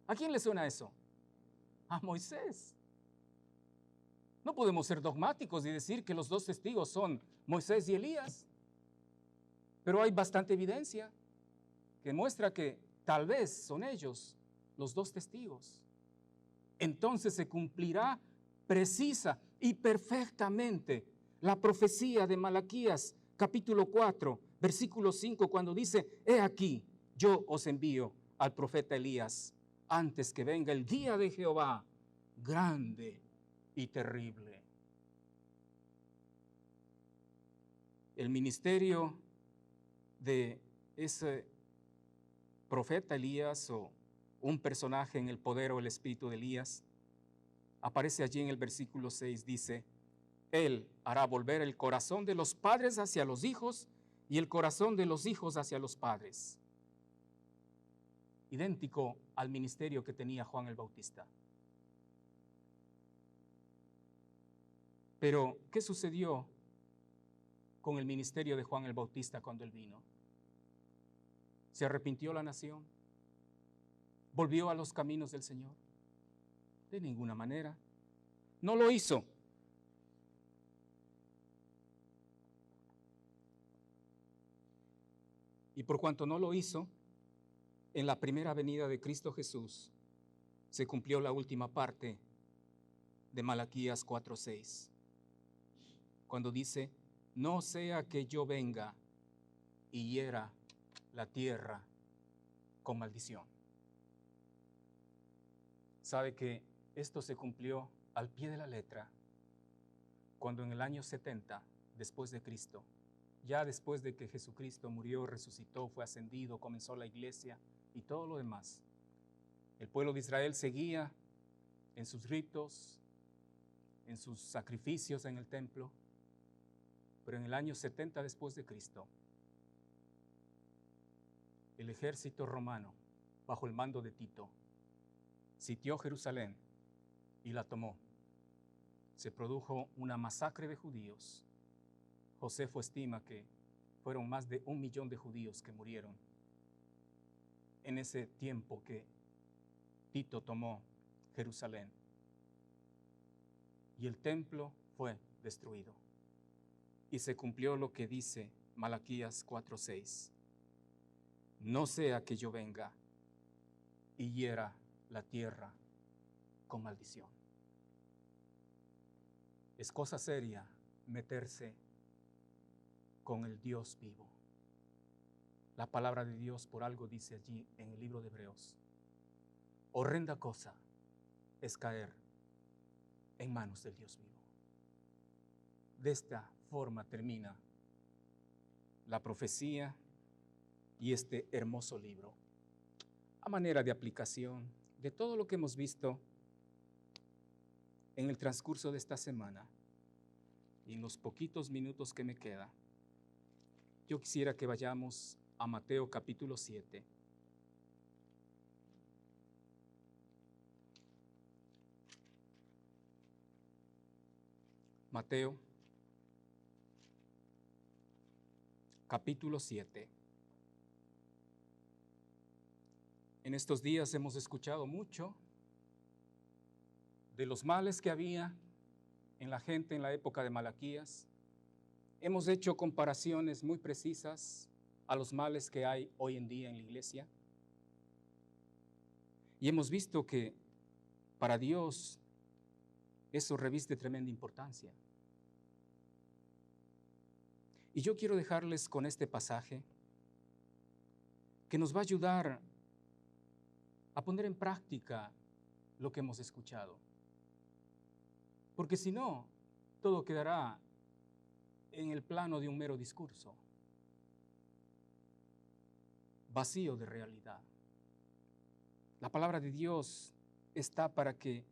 ¿A quién le suena eso? A Moisés. No podemos ser dogmáticos y decir que los 2 testigos son Moisés y Elías, pero hay bastante evidencia que muestra que tal vez son ellos los 2 testigos. Entonces se cumplirá precisa y perfectamente la profecía de Malaquías, capítulo 4, versículo 5, cuando dice: he aquí, yo os envío al profeta Elías antes que venga el día de Jehová, grande y terrible. El ministerio de ese profeta Elías, o un personaje en el poder o el espíritu de Elías, aparece allí en el versículo 6, dice: él hará volver el corazón de los padres hacia los hijos y el corazón de los hijos hacia los padres. Idéntico al ministerio que tenía Juan el Bautista. Pero, ¿qué sucedió con el ministerio de Juan el Bautista cuando él vino? ¿Se arrepintió la nación? ¿Volvió a los caminos del Señor? De ninguna manera. No lo hizo. Y por cuanto no lo hizo, en la primera venida de Cristo Jesús se cumplió la última parte de Malaquías 4:6, cuando dice: no sea que yo venga y hiera la tierra con maldición. Sabe que esto se cumplió al pie de la letra cuando en el año 70 después de Cristo, ya después de que Jesucristo murió, resucitó, fue ascendido, comenzó la iglesia y todo lo demás, el pueblo de Israel seguía en sus ritos, en sus sacrificios en el templo. Pero en el año 70 después de Cristo, el ejército romano, bajo el mando de Tito, sitió Jerusalén y la tomó. Se produjo una masacre de judíos. Josefo estima que fueron más de 1 millón de judíos que murieron en ese tiempo que Tito tomó Jerusalén. Y el templo fue destruido. Y se cumplió lo que dice Malaquías 4:6. No sea que yo venga y hiera la tierra con maldición. Es cosa seria meterse con el Dios vivo. La palabra de Dios por algo dice allí en el libro de Hebreos: horrenda cosa es caer en manos del Dios vivo. De esta forma termina la profecía y este hermoso libro. a manera de aplicación de todo lo que hemos visto en el transcurso de esta semana. Y en los poquitos minutos que me queda, yo quisiera que vayamos a Mateo capítulo 7. Mateo capítulo 7. En estos días hemos escuchado mucho de los males que había en la gente en la época de Malaquías. Hemos hecho comparaciones muy precisas a los males que hay hoy en día en la iglesia. Y hemos visto que para Dios eso reviste tremenda importancia. Y yo quiero dejarles con este pasaje que nos va a ayudar a poner en práctica lo que hemos escuchado. Porque si no, todo quedará en el plano de un mero discurso, vacío de realidad. La palabra de Dios está para que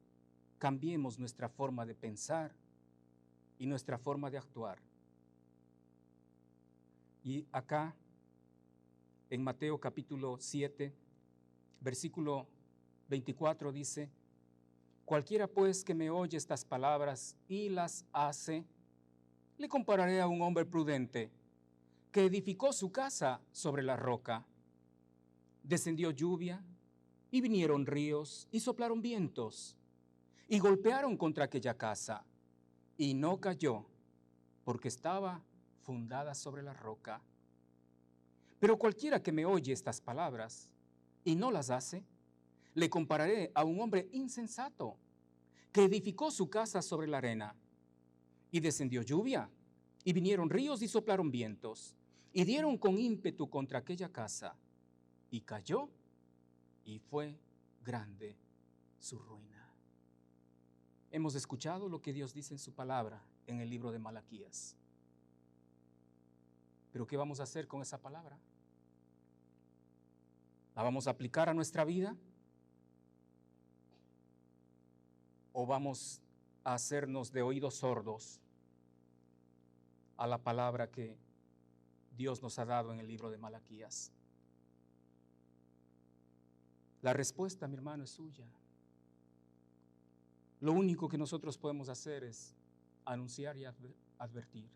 cambiemos nuestra forma de pensar y nuestra forma de actuar. Y acá, en Mateo capítulo 7, versículo 24 dice: cualquiera pues que me oye estas palabras y las hace, le compararé a un hombre prudente que edificó su casa sobre la roca. Descendió lluvia y vinieron ríos y soplaron vientos y golpearon contra aquella casa y no cayó porque estaba fundada sobre la roca. Pero cualquiera que me oye estas palabras y no las hace, le compararé a un hombre insensato que edificó su casa sobre la arena. Y descendió lluvia, y vinieron ríos y soplaron vientos, y dieron con ímpetu contra aquella casa, y cayó, y fue grande su ruina. Hemos escuchado lo que Dios dice en su palabra en el libro de Malaquías. Pero ¿qué vamos a hacer con esa palabra? ¿La vamos a aplicar a nuestra vida? ¿O vamos a hacernos de oídos sordos a la palabra que Dios nos ha dado en el libro de Malaquías? La respuesta, mi hermano, es suya. Lo único que nosotros podemos hacer es anunciar y advertir.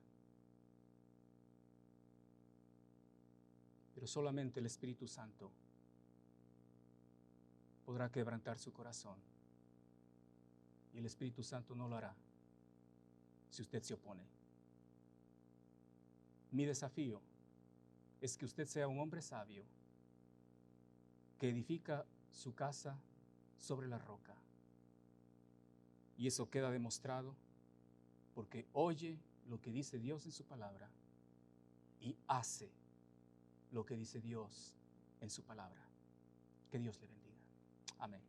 Pero solamente el Espíritu Santo podrá quebrantar su corazón. Y el Espíritu Santo no lo hará si usted se opone. Mi desafío es que usted sea un hombre sabio que edifica su casa sobre la roca. Y eso queda demostrado porque oye lo que dice Dios en su palabra y hace lo que dice Dios en su palabra. Que Dios le bendiga. Amén.